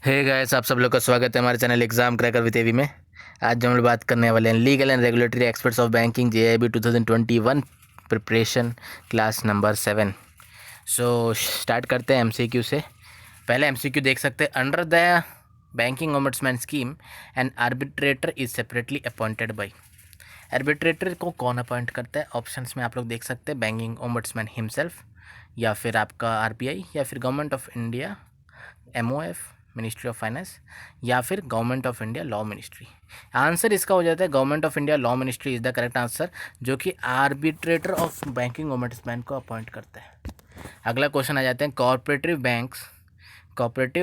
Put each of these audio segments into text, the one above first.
Hey guys, आप सब लोग का स्वागत है हमारे चैनल एग्जाम क्रैकर विद एवी में। आज हम लोग बात करने वाले हैं legal and regulatory experts of banking JIB 2021 preparation class number 7। So start करते हैं एमसीक्यू से। पहले एमसीक्यू देख सकते हैं। Under the banking ombudsman scheme N arbitrator is separately appointed by. Arbitrator को कौन अपॉइंट करता है? ऑप्शंस में आप लोग देख सकते हैं, बैंकिंग ओम्बड्समैन हिमसेल्फ, या फिर आपका आरबीआई, या फिर government of India MOF ministry of finance, या फिर government of India law ministry. Answer इसका हो जाता है government of India law ministry is the correct answer, जो कि आर्बिट्रेटर ऑफ बैंकिंग ओम्बड्समैन को अपॉइंट करता है। अगला क्वेश्चन आ जाते हैं। Cooperative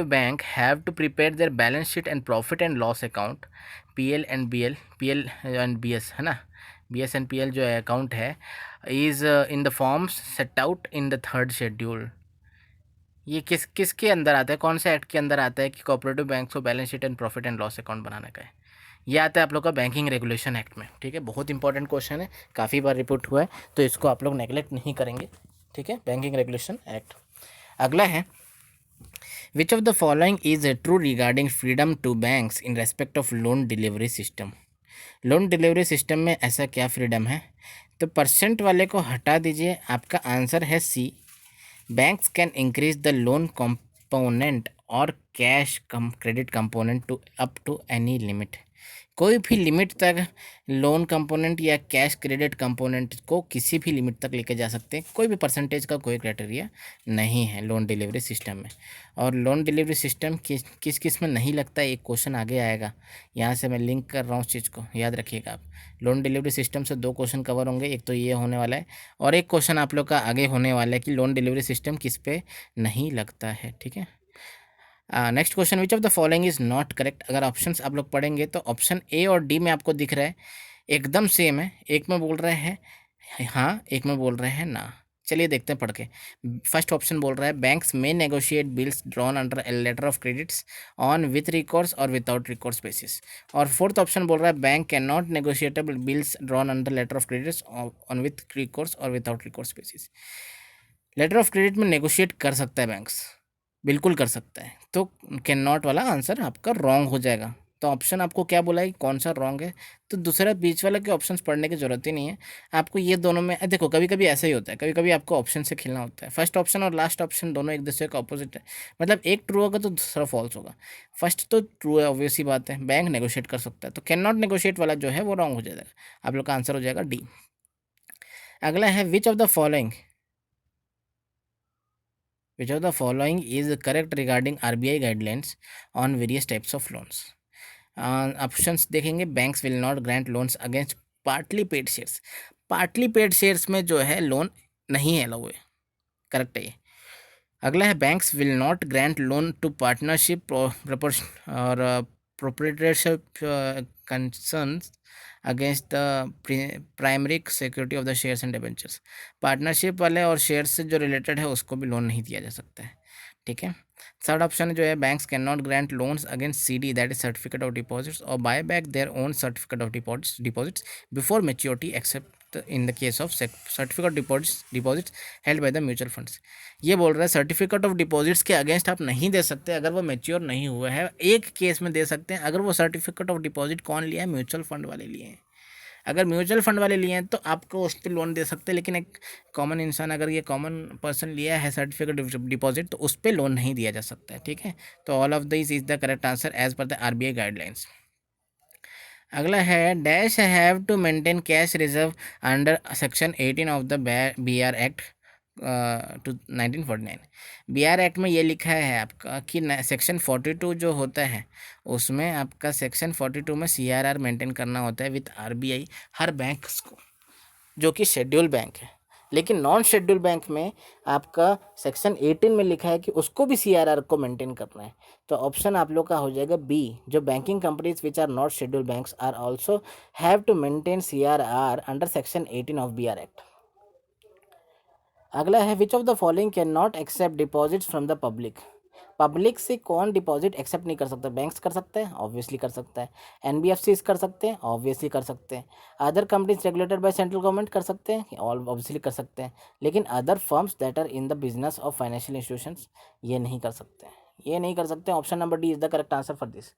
bank have to prepare their balance sheet and profit and loss account PL and BS, है ना, बीएस एंड पीएल जो है अकाउंट है, is in the forms set out in the third schedule. ये किसके अंदर आता है, कौन से एक्ट के अंदर आता है कि कोऑपरेटिव बैंक को balance sheet and profit and loss account बनाने का है? ये आता है आप लोग का बैंकिंग रेगुलेशन एक्ट में। ठीक है, बहुत इंपॉर्टेंट क्वेश्चन है, काफ़ी बार रिपीट हुआ है, तो इसको आप लोग नेगलेक्ट नहीं करेंगे। ठीक है, बैंकिंग रेगुलेशन एक्ट। अगला है, which of the following is true regarding freedom to banks in respect of loan delivery system. Loan delivery system में ऐसा क्या फ्रीडम है? तो परसेंट वाले को हटा दीजिए, आपका आंसर है सी। Banks can increase the loan component or cash credit component to up to any limit। कोई भी लिमिट तक लोन कंपोनेंट या कैश क्रेडिट कंपोनेंट को किसी भी लिमिट तक लेके जा सकते हैं। कोई भी परसेंटेज का कोई क्राइटेरिया नहीं है लोन डिलीवरी सिस्टम में। और लोन डिलीवरी सिस्टम किस किस में नहीं लगता है, एक क्वेश्चन आगे आएगा, यहाँ से मैं लिंक कर रहा हूँ उस चीज़ को, याद रखिएगा आप। लोन डिलीवरी सिस्टम से 2 क्वेश्चन कवर होंगे, एक तो ये होने वाला है और एक क्वेश्चन आप लोग का आगे होने वाला है कि लोन डिलीवरी सिस्टम किस पे नहीं लगता है। ठीक है, next question, which of the following is not correct. अगर ऑप्शंस आप लोग पढ़ेंगे तो ऑप्शन ए और डी में आपको दिख रहा है एकदम सेम है, एक में बोल रहे हैं हाँ, एक में बोल रहे हैं ना। चलिए देखते हैं पढ़ के। फर्स्ट ऑप्शन बोल रहा है बैंक्स में negotiate bills drawn under a letter of credits on with recourse और विदाउट रिकॉर्स बेसिस। और फोर्थ ऑप्शन बोल रहा है bank can not negotiable bills drawn under letter of credits on with recourse और without recourse basis. Letter of credit में negotiate कर सकता है बैंक्स, बिल्कुल कर सकता है, तो कैन नॉट वाला आंसर आपका रॉन्ग हो जाएगा। तो ऑप्शन आपको क्या बोला है, कौन सा रॉन्ग है? तो दूसरा बीच वाला के ऑप्शंस पढ़ने की जरूरत ही नहीं है आपको, ये दोनों में देखो, कभी कभी ऐसा ही होता है, कभी कभी आपको ऑप्शन से खेलना होता है। फर्स्ट ऑप्शन और लास्ट ऑप्शन दोनों एक दूसरे का ऑपोजिट है, मतलब एक ट्रू होगा तो दूसरा फॉल्स होगा। फर्स्ट तो ट्रू है, ऑब्वियस ही बात है, बैंक नेगोशिएट कर सकता है, तो कैन नॉट नेगोशिएट वाला जो है वो रॉन्ग हो जाएगा, आप लोग का आंसर हो जाएगा डी। अगला है, Which of the following is correct regarding RBI guidelines on various types of loans? Options देखेंगे, banks will not grant loans against partly paid shares. Partly paid shares में जो है लोन नहीं है, अलाउ है, करेक्ट है ये। अगला है, banks will not grant loan to partnership proportion और proprietorship concerns against the primary security of the shares and debentures. Partnership वाले और शेयर से जो रिलेटेड है उसको भी लोन नहीं दिया जा सकता है। ठीक है, थर्ड ऑप्शन जो है, banks can not grant loans against CD, that is certificate of deposits, और buy back their own certificate of deposits before maturity except in the case of certificate deposits held by the mutual funds. ये बोल रहा है certificate of deposits के against आप नहीं दे सकते अगर वो मेच्योर नहीं हुआ है। एक केस में दे सकते हैं, अगर वो सर्टिफिकेट ऑफ डिपॉजिट कौन लिया है, म्यूचुअल फंड वाले लिए हैं। अगर म्यूचुअल फंड वाले लिए हैं तो आपको उस पर लोन दे सकते हैं, लेकिन एक कॉमन इंसान, अगर ये कॉमन पर्सन लिया है सर्टिफिकेट डिपॉजिट, तो उस पर लोन नहीं दिया जा सकता है। ठीक है, तो all of this is the correct answer as per the RBI guidelines. अगला है, dash have to maintain cash reserve under section 18 of the BR act to 1949। BR act में ये लिखा है आपका कि सेक्शन 42 जो होता है उसमें आपका सेक्शन 42 में CRR मेंटेन करना होता है विथ RBI हर बैंक्स को, जो कि शेड्यूल बैंक है। लेकिन नॉन शेड्यूल बैंक में आपका सेक्शन 18 में लिखा है कि उसको भी CRR को मेंटेन करना है। तो ऑप्शन आप लोग का हो जाएगा बी, जो banking companies which are not schedule banks are also have to maintain CRR under section 18 of BR act. अगला है, which of the following can not accept deposits from the public. Public से कौन deposit accept नहीं कर सकता? Banks कर सकते हैं, ऑब्वियसली कर सकता है। NBFCs कर सकते हैं, ऑब्वियसली कर सकते हैं। Other companies regulated by central government कर सकते हैं, ऑब्वियसली कर सकते हैं। लेकिन other firms that are in the business of financial institutions ये नहीं कर सकते हैं, ये नहीं कर सकते, option number D is the correct answer for this.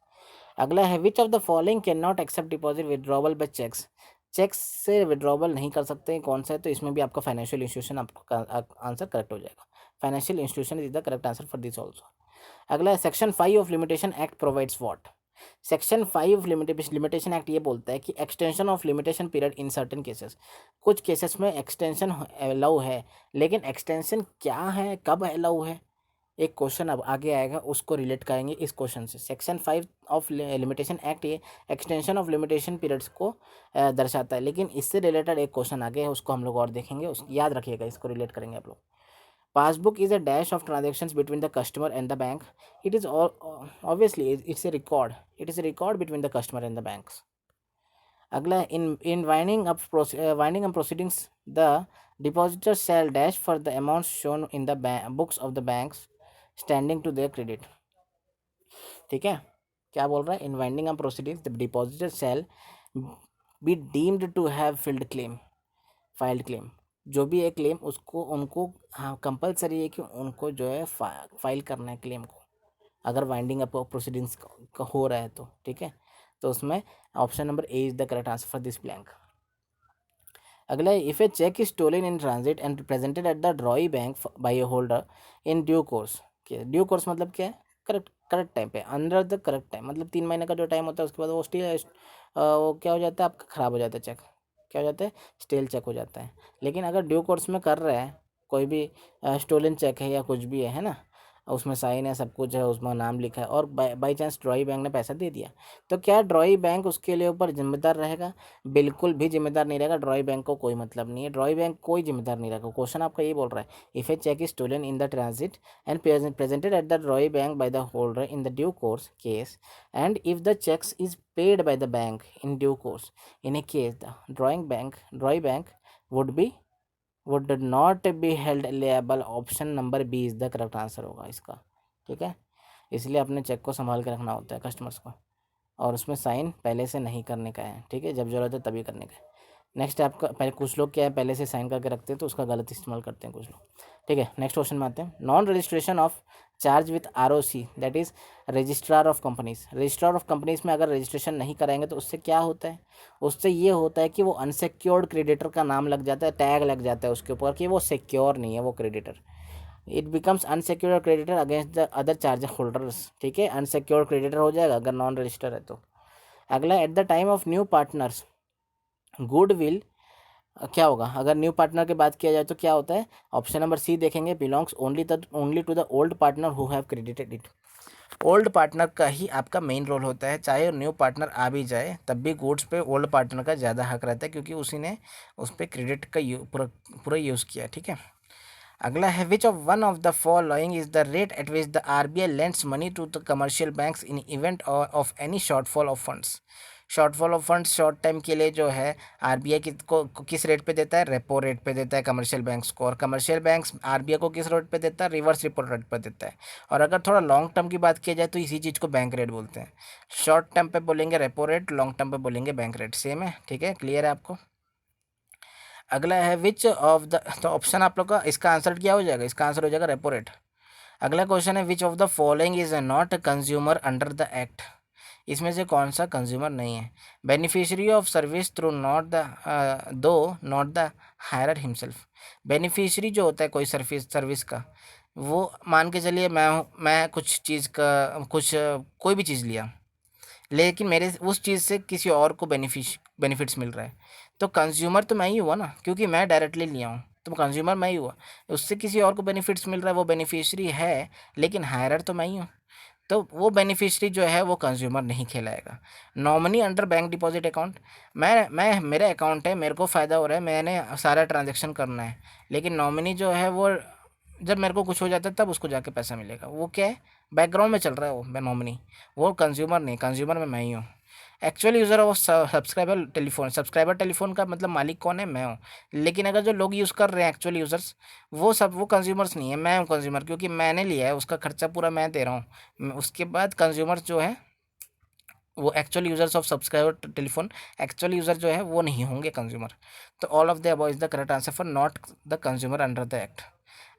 अगला है which of the following can not accept deposit withdrawal by cheques, cheques से विड्रॉवल नहीं कर सकते, कौन सा है? तो इसमें भी आपका फाइनेंशियल इंस्टीट्यूशन आपका आंसर करेक्ट हो जाएगा, financial institution is the correct answer for this also. अगला है section 5 of limitation act provides what, section 5 of limitation act ये बोलता है कि extension of limitation period in certain cases, कुछ केसेस में एक्सटेंशन अलाउ है, लेकिन एक्सटेंशन क्या है, कब अलाउ है, एक क्वेश्चन अब आगे आएगा, उसको रिलेट करेंगे इस क्वेश्चन से। सेक्शन 5 ऑफ लिमिटेशन एक्ट ये एक्सटेंशन ऑफ लिमिटेशन पीरियड्स को दर्शाता है, लेकिन इससे रिलेटेड एक क्वेश्चन आगे है, उसको हम लोग और देखेंगे, उस याद रखिएगा, इसको रिलेट करेंगे आप लोग। Passbook is a dash of transactions between the customer and the bank, it is obviously it's a record, it is a record between the customer and the banks. अगला in winding up proceedings the depositor shall dash for the amount shown in the books of the banks standing to their credit. ठीक है, क्या बोल रहा है? In winding up proceedings the depositor shall be deemed to have filed claim, जो भी है claim उसको उनको, हाँ कंपलसरी है कि उनको जो है फाइल करना है क्लेम को, अगर वाइंडिंग अप प्रोसीडिंग्स हो रहा है तो। ठीक है, तो उसमें option number A is the correct answer for this blank. अगला, if a cheque is stolen in transit and presented at the drawee bank by a holder in due course, due course मतलब क्या है? Correct correct time पे, under the correct time, मतलब 3 महीने का जो time होता है उसके बाद वो वो क्या हो जाता है आपका, ख़राब हो जाता है चेक, क्या हो जाता है? स्टेल चेक हो जाता है। लेकिन अगर ड्यू कोर्स में कर रहा है, कोई भी स्टोलन चेक है या कुछ भी है ना, उसमें साइन है, सब कुछ है, उसमें नाम लिखा है, और बाई चांस ड्रॉई बैंक ने पैसा दे दिया, तो क्या ड्रॉई बैंक उसके लिए ऊपर जिम्मेदार रहेगा? बिल्कुल भी जिम्मेदार नहीं रहेगा, ड्रॉई बैंक को कोई मतलब नहीं है, ड्रॉई बैंक कोई जिम्मेदार नहीं रहेगा। क्वेश्चन आपका ये बोल रहा है, if a cheque is stolen in the transit and presented at the drawee bank by the holder in the due course case, and if the cheques is paid by the bank in due course, in a case the drawee bank would not be held liable, option number B is the correct answer होगा इसका। ठीक है, इसलिए अपने check को संभाल के रखना होता है कस्टमर्स को, और उसमें साइन पहले से नहीं करने का है। ठीक है, जब जरूरत है तभी करने का है। नेक्स्ट आपका, पहले कुछ लोग क्या है पहले से साइन करके रखते हैं, तो उसका गलत इस्तेमाल करते हैं कुछ लोग। ठीक है, नेक्स्ट क्वेश्चन में आते हैं। Non registration of charge with ROC, that is registrar of companies, registrar of companies में अगर रजिस्ट्रेशन नहीं कराएंगे तो उससे क्या होता है? उससे ये होता है कि वो अनसिक्योर्ड क्रेडिटर का नाम लग जाता है, टैग लग जाता है उसके ऊपर कि वो सिक्योर नहीं है वो creditor, it becomes unsecured creditor against the other charge holders. ठीक है, अनसिक्योर्ड क्रेडिटर हो जाएगा अगर नॉन रजिस्टर है तो। अगला, at the time of new partners goodwill क्या होगा? अगर न्यू पार्टनर की बात किया जाए तो क्या होता है? ऑप्शन नंबर सी देखेंगे, belongs only to the old partner who have credited it, old partner का ही आपका मेन रोल होता है, चाहे न्यू पार्टनर आ भी जाए तब भी गुड्स पे ओल्ड पार्टनर का ज़्यादा हक रहता है, क्योंकि उसी ने उस पर क्रेडिट का पूरा यूज़ किया। ठीक है, अगला है, which of one of the following is the rate at which the RBI lends money to the commercial banks in event of any shortfall of funds, shortfall of funds short time के लिए जो है RBI को किस rate पे देता है? Repo rate पे देता है कमर्शियल बैंक्स को, और कमर्शियल बैंक्स RBI को किस रेट पे देता है? रिवर्स रेपो रेट पे देता है। और अगर थोड़ा लॉन्ग टर्म की बात की जाए तो इसी चीज़ को बैंक रेट बोलते हैं, शॉर्ट टर्म पे बोलेंगे रेपो रेट, लॉन्ग टर्म पे बोलेंगे बैंक रेट, सेम है। ठीक है, क्लियर है आपको? अगला है, विच ऑफ द, तो ऑप्शन आप लोग का इसका आंसर क्या हो जाएगा? इसका आंसर हो जाएगा रेपो रेट। अगला क्वेश्चन है, which of the following is not consumer under the act, इसमें से कौन सा कंज्यूमर नहीं है? Beneficiary of service through not the hirer himself, beneficiary जो होता है कोई सर्विस का, वो मान के चलिए मैं कुछ चीज़ का कोई भी चीज़ लिया, लेकिन मेरे उस चीज़ से किसी और को बेनिफिट्स मिल रहा है, तो कंज्यूमर तो मैं ही हुआ ना, क्योंकि मैं डायरेक्टली लिया हूँ, तो कंज्यूमर मैं ही हुआ। उससे किसी और को बेनिफिट्स मिल रहा है, वो बेनिफिशियरी है, लेकिन हायरर तो मैं ही हूँ, तो वो बेनिफिशियरी जो है वो कंज्यूमर नहीं कहलाएगा। Nominee under bank deposit account, मैं मेरा अकाउंट है, मेरे को फ़ायदा हो रहा है, मैंने सारा ट्रांजेक्शन करना है, लेकिन नॉमिनी जो है वो जब मेरे को कुछ हो जाता है तब उसको जाके पैसा मिलेगा, वो क्या है? बैकग्राउंड में चल रहा है वो नॉमिनी, वो कंज्यूमर नहीं, कंज्यूमर में मैं ही हूँ। Actual user of subscriber telephone का मतलब मालिक कौन है? मैं हूँ। लेकिन अगर जो लोग यूज़ कर रहे हैं एक्चुअल यूज़र्स, वो कंज्यूमर्स नहीं है, मैं हूँ कंज्यूमर, क्योंकि मैंने लिया है, उसका खर्चा पूरा मैं दे रहा हूँ। उसके बाद कंज्यूमर्स जो है वो actual users of subscriber telephone, actual user जो है वो नहीं होंगे कंज्यूमर। तो all of the above is the correct answer for not the consumer under the act.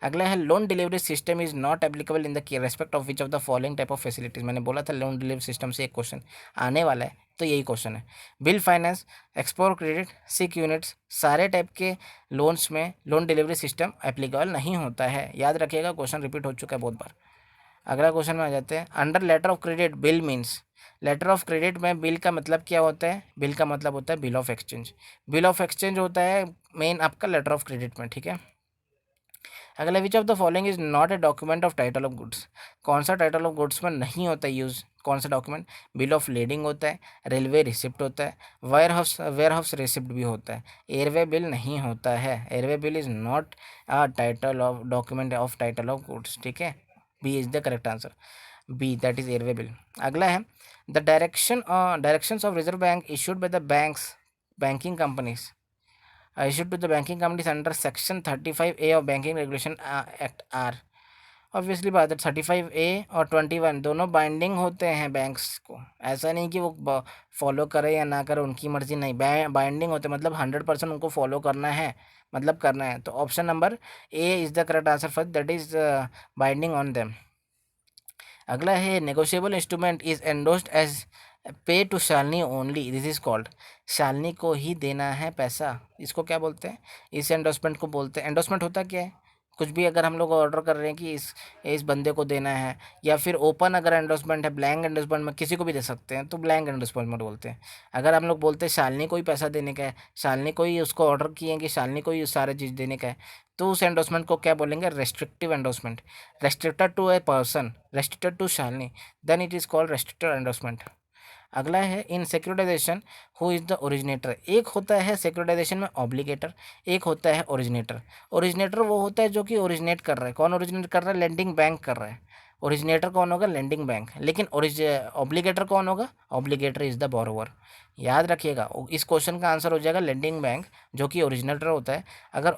अगला है loan delivery system is not applicable in the respect of which of the following type of facilities. मैंने बोला था loan delivery system से एक question आने वाला है, तो यही क्वेश्चन है। बिल फाइनेंस, एक्सपोर्ट क्रेडिट, सिक यूनिट्स, सारे टाइप के लोन्स में लोन डिलीवरी सिस्टम एप्लीकेबल नहीं होता है। याद रखिएगा, क्वेश्चन रिपीट हो चुका है बहुत बार। अगला क्वेश्चन में आ जाते हैं। Under letter of credit bill means, letter of credit में बिल का मतलब क्या होता है? बिल का मतलब होता है bill of exchange. Bill of exchange होता है मेन आपका लेटर ऑफ क्रेडिट में, ठीक है। अगला, विच of the following is not a document of title of goods. कौन सा टाइटल ऑफ गुड्स में नहीं होता यूज़? कौन सा डॉक्यूमेंट? बिल ऑफ लेडिंग होता है, रेलवे रिसिप्ट होता है, वेयर हाउस रिसिप्ट भी होता है, एयरवे बिल नहीं होता है। Airway bill is not a title of document of title of goods, ठीक है। B is the correct answer, B that is airway bill. अगला है the directions of Reserve Bank issued by the banks banking companies issued to the banking companies under section 35A of banking regulation act are। Obviously बात है, 35A और 21 दोनों binding होते हैं banks को। ऐसा नहीं कि वो फॉलो करे या ना करे, उनकी मर्जी नहीं, बाइंडिंग होते मतलब 100% उनको फॉलो करना है, मतलब करना है। तो option number A is the correct answer first, that is binding on them. अगला है negotiable instrument is endorsed as pay to Shalini only, this is called. Shalini को ही देना है पैसा, इसको क्या बोलते हैं? इस एंडोसमेंट को बोलते हैं। एंडोसमेंट होता क्या है? कुछ भी अगर हम लोग ऑर्डर कर रहे हैं कि इस बंदे को देना है, या फिर ओपन अगर एंडोसमेंट है, ब्लैंक एंडोसमेंट में किसी को भी दे सकते हैं, तो ब्लैंक एंडोसमेंट बोलते हैं। अगर हम लोग बोलते हैं शालनी को ही पैसा देने का है, शालनी को ही उसको ऑर्डर किए हैं कि शालनी को ही सारे चीज़ देने का है, तो उस एंडोसमेंट को क्या बोलेंगे? Restrictive endorsement. Restricted to a person, restricted to Shalini, then it is called restricted endorsement. अगला है in securitization who is the originator. एक होता है सिक्योरिटाइजेशन में ऑब्लिगेटर, एक होता है ओरिजिनेटर। ओरिजिनेटर वो होता है जो कि ओरिजिनेट कर रहा है। कौन ओरिजिनेट कर रहा है? लेंडिंग बैंक कर रहा है। ओरिजिनेटर कौन होगा? Lending bank. लेकिन ऑब्लिगेटर कौन होगा? ऑब्लिगेटर इज़ द बोरोवर। याद रखिएगा, इस क्वेश्चन का आंसर हो जाएगा लेंडिंग बैंक, जो कि ओरिजिनेटर होता है। अगर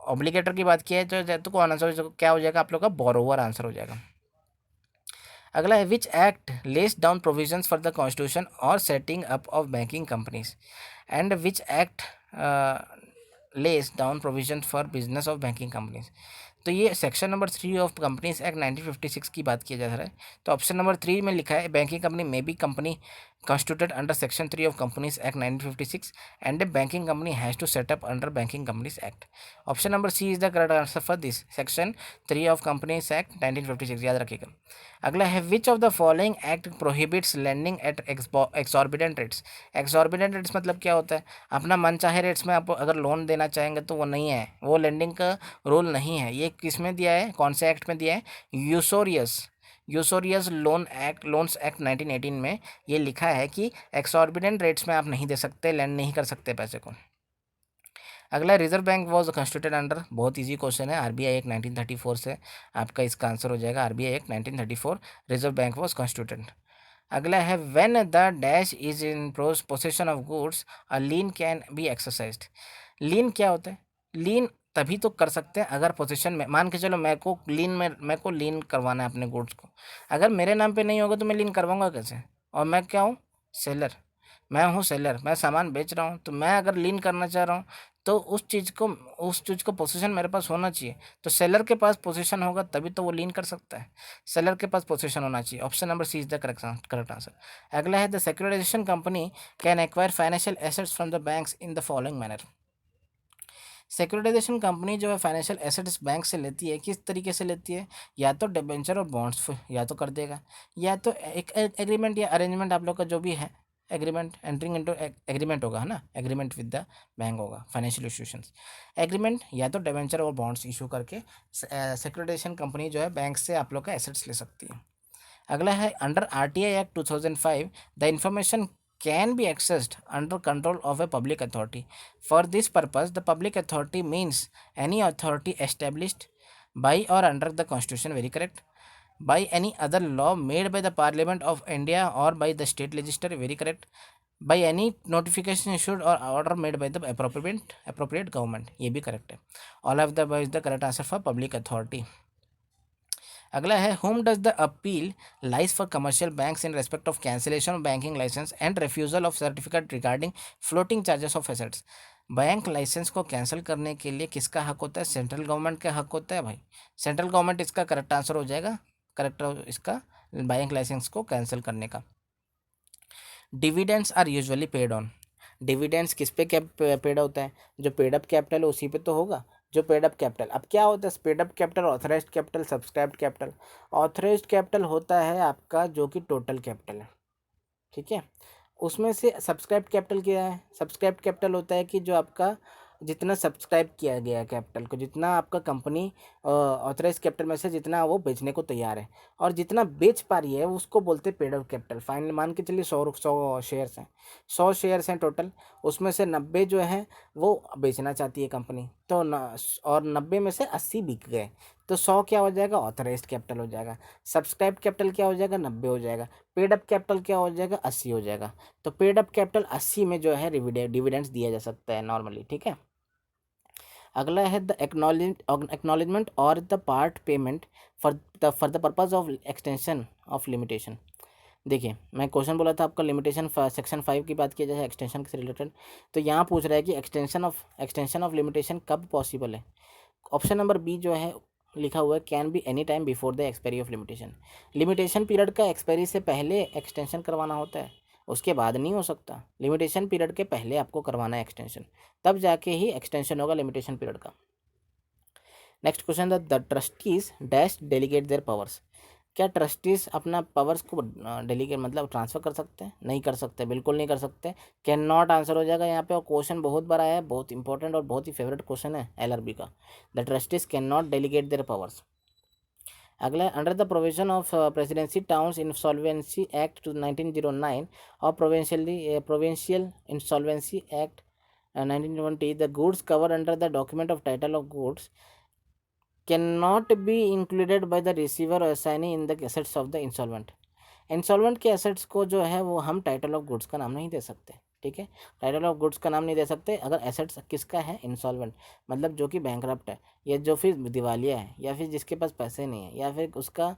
ऑब्लिगेटर की बात की है तो कौन आंसर क्या हो जाएगा आप लोग का? बोरोवर आंसर हो जाएगा। अगला है which act lays down provisions for the constitution और setting up of banking companies, and which act lays down provision for business of banking companies. तो ये section number 3 of companies act 1956 की बात किया जा रहा है। तो ऑप्शन नंबर 3 में लिखा है banking company may be company constituted under section 3 of companies act 1956 and a banking company has to set up under banking companies act। Option number C is the correct answer for this section 3 of companies act 1956, याद रखिएगा। अगला है which of the following act prohibits lending at exorbitant rates. Exorbitant rates मतलब क्या होता है? अपना मन चाहे रेट्स में आप अगर लोन देना चाहेंगे तो वो नहीं है, वो लैंडिंग का रूल नहीं है। ये किस में दिया है? कौन से एक्ट में दिया है? यूसोरियस लोन्स एक्ट 1918 में ये लिखा है कि एक्सॉर्बिडेंट रेट्स में आप नहीं दे सकते, लैंड नहीं कर सकते पैसे को। अगला reserve bank was constituted under, बहुत इजी क्वेश्चन है, आरबीआई एक्ट 1934 से आपका इसका आंसर हो जाएगा। RBI act 1934 reserve bank was constituted. अगला है when the dash is in possession of goods a lien can be exercised. Lien क्या होता है? लीन तभी तो कर सकते हैं अगर पोजीशन में, मान के चलो मैं को लीन करवाना है अपने गुड्स को, अगर मेरे नाम पे नहीं होगा तो मैं लीन करवाऊंगा कैसे? और मैं क्या हूँ? सेलर। मैं हूँ सेलर, मैं सामान बेच रहा हूँ, तो मैं अगर लीन करना चाह रहा हूँ तो उस चीज़ को पोजीशन मेरे पास होना चाहिए। तो सेलर के पास पोजीशन होगा तभी तो वो लीन कर सकता है, सेलर के पास पोजीशन होना चाहिए। Option number C is the correct answer. अगला है the securitization company can acquire financial assets from the banks in the following manner. Securitization company जो है फाइनेंशियल एसेट्स बैंक से लेती है, किस तरीके से लेती है? या तो डिबेंचर और बॉन्ड्स या तो कर देगा, या तो एक एग्रीमेंट या अरेंजमेंट, आप लोग का जो भी है एग्रीमेंट, एंटरिंग इनटू एग्रीमेंट होगा, है ना, एग्रीमेंट विद द बैंक होगा, फाइनेंशियल इंस्टीट्यूशंस। एग्रीमेंट या तो डिबेंचर और बॉन्ड्स इशू करके सिक्योरिटाइजेशन कंपनी जो है बैंक से आप लोग का एसेट्स ले सकती है। अगला है under RTI act 2005 the information can be accessed under control of a public authority. For this purpose, the public authority means any authority established by or under the Constitution, very correct, by any other law made by the Parliament of India or by the state legislature, very correct, by any notification issued or order made by the appropriate government, ये भी correct है। All of the above is the correct answer for public authority। अगला है whom does the appeal lies for commercial banks in respect of cancellation of banking license and refusal of certificate regarding floating charges of assets। Bank license को cancel करने के लिए किसका हक होता है? सेंट्रल गवर्नमेंट का हक होता है भाई। सेंट्रल गवर्नमेंट इसका करेक्ट आंसर हो जाएगा, करेक्ट इसका बैंक लाइसेंस को कैंसिल करने का। Dividends are usually paid on. Dividends किस पे पेड होता है? जो पेड अप कैपिटल है उसी पे तो होगा, जो पेड अप कैपिटल। अब क्या होता है paid up capital, authorised capital, subscribed capital. Authorised capital होता है आपका जो कि टोटल कैपिटल है, ठीक है। उसमें से सब्सक्राइब्ड कैपिटल क्या है? सब्सक्राइब्ड कैपिटल होता है कि जो आपका जितना सब्सक्राइब किया गया है कैपिटल को, जितना आपका कंपनी ऑथराइज कैपिटल में से जितना वो बेचने को तैयार है और जितना बेच पा रही है उसको बोलते हैं पेड अप कैपिटल। फाइनल मान के चलिए 100 शेयर्स हैं, 100 शेयर्स हैं टोटल, उसमें से 90 जो है वो बेचना चाहती है कंपनी, तो और 90 में से 80 बिक गए, तो 100 क्या हो जाएगा? ऑथराइज्ड कैपिटल हो जाएगा। सब्सक्राइब कैपिटल क्या हो जाएगा? 90 हो जाएगा। पेड अप कैपिटल क्या हो जाएगा? 80 हो जाएगा। तो पेड अप कैपिटल 80 में जो है डिविडेंड्स दिया जा सकता है नॉर्मली, ठीक है। अगला है द एक्नॉलेजमेंट और the part payment for the purpose of extension of limitation. देखिए मैं क्वेश्चन बोला था आपका लिमिटेशन सेक्शन 5 की बात किया जाए एक्सटेंशन से रिलेटेड, तो यहाँ पूछ रहा है कि एक्सटेंशन ऑफ लिमिटेशन कब पॉसिबल है। ऑप्शन नंबर बी जो है लिखा हुआ है can be any time before the expiry of limitation. Limitation period का एक्सपायरी से पहले एक्सटेंशन करवाना होता है, उसके बाद नहीं हो सकता। लिमिटेशन पीरियड के पहले आपको करवाना है एक्सटेंशन, तब जाके ही एक्सटेंशन होगा लिमिटेशन पीरियड का। Next question, the trustees dash delegate their powers. क्या ट्रस्टीज अपना पावर्स को डेलीगेट मतलब ट्रांसफ़र कर सकते हैं? नहीं कर सकते, बिल्कुल नहीं कर सकते। कैन नॉट आंसर हो जाएगा यहाँ पे, और क्वेश्चन बहुत बड़ा है, बहुत इंपॉर्टेंट और बहुत ही फेवरेट क्वेश्चन है एलआरबी का। The trustees can not delegate their powers. अगला, under the provision of presidency towns insolvency act 1909 और provincial insolvency act 1920, the goods cover under the document of title of goods can not be included by the receiver और assignee in the assets of the insolvent. Insolvent के assets को जो है वो हम title of goods का नाम नहीं दे सकते, ठीक है। टाइटल ऑफ गुड्स का नाम नहीं दे सकते अगर एसेट्स किसका है? इंसॉल्वेंट, मतलब जो कि बैंकरप्ट है, या जो फिर दिवालिया है, या फिर जिसके पास पैसे नहीं है, या फिर उसका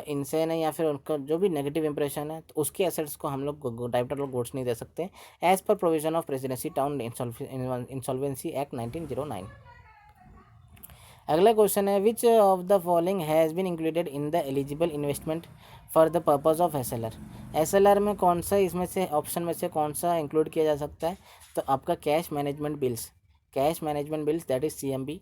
इनसेन है, या फिर उनका जो भी नेगेटिव इंप्रेशन है, तो उसके एसेट्स को हम लोग टाइटल ऑफ गुड्स नहीं दे सकते as per provision of presidency town insolvency act 1909। अगला क्वेश्चन है which of the following has been included in the eligible investment for the purpose of SLR. SLR में कौन सा इसमें से ऑप्शन में से कौन सा इंक्लूड किया जा सकता है? तो आपका cash management bills that is CMB.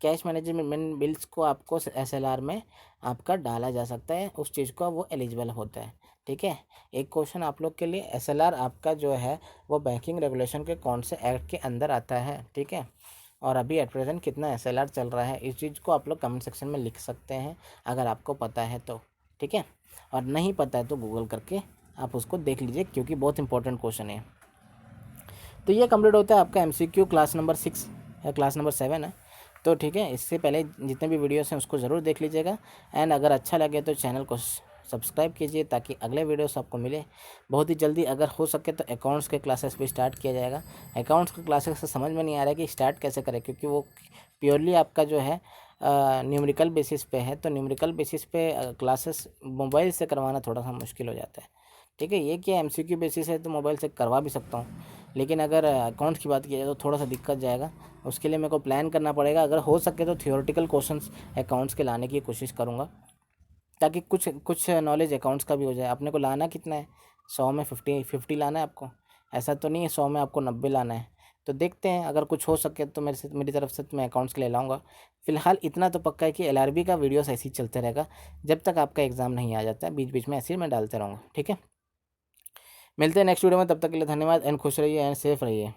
Cash management bills को आपको एसएलआर में आपका डाला जा सकता है, उस चीज़ को वो एलिजिबल होता है, ठीक है। एक क्वेश्चन आप लोग के लिए, एसएलआर आपका जो है वो बैंकिंग रेगुलेशन के कौन से एक्ट के अंदर आता है, ठीक है, और अभी एट प्रेजेंट कितना एसएलआर चल रहा है, इस चीज़ को आप लोग कमेंट सेक्शन में लिख सकते हैं अगर आपको पता है तो, ठीक है। और नहीं पता है तो गूगल करके आप उसको देख लीजिए क्योंकि बहुत इंपॉर्टेंट क्वेश्चन है। तो ये कंप्लीट होता है आपका एमसीक्यू क्लास नंबर 6 या क्लास नंबर 7 है, तो ठीक है। इससे पहले जितने भी वीडियोस हैं उसको ज़रूर देख लीजिएगा, एंड अगर अच्छा लगे तो चैनल को सब्सक्राइब कीजिए ताकि अगले वीडियोस आपको मिले बहुत ही जल्दी। अगर हो सके तो अकाउंट्स के क्लासेस भी स्टार्ट किया जाएगा। अकाउंट्स के क्लासेस से समझ में नहीं आ रहा है कि स्टार्ट कैसे करें, क्योंकि वो प्योरली आपका जो है न्यूमेरिकल बेसिस पे है, तो न्यूमेरिकल बेसिस पे क्लासेस मोबाइल से करवाना थोड़ा सा मुश्किल हो जाता है, ठीक है। ये क्या एमसीक्यू बेसिस है तो मोबाइल से करवा भी सकता हूँ, लेकिन अगर अकाउंट्स की बात की जाए तो थोड़ा सा दिक्कत जाएगा, उसके लिए मेरे को प्लान करना पड़ेगा। अगर हो सके तो थियोरेटिकल क्वेश्चंस अकाउंट्स के लाने की कोशिश करूँगा ताकि कुछ कुछ नॉलेज अकाउंट्स का भी हो जाए। अपने को लाना कितना है? 100 में 50 लाना है आपको, ऐसा तो नहीं है 100 में आपको 90 लाना है। तो देखते हैं अगर कुछ हो सके तो मेरी तरफ से तो मैं अकाउंट्स के लिए लाऊंगा। फिलहाल इतना तो पक्का है कि एलआरबी का वीडियोस ऐसे ही चलते रहेगा जब तक आपका एग्ज़ाम नहीं आ जाता है, बीच बीच में ऐसे ही मैं डालते रहूँगा, ठीक है। मिलते हैं नेक्स्ट वीडियो में, तब तक के लिए धन्यवाद एंड खुश रहिए एंड सेफ रहिए।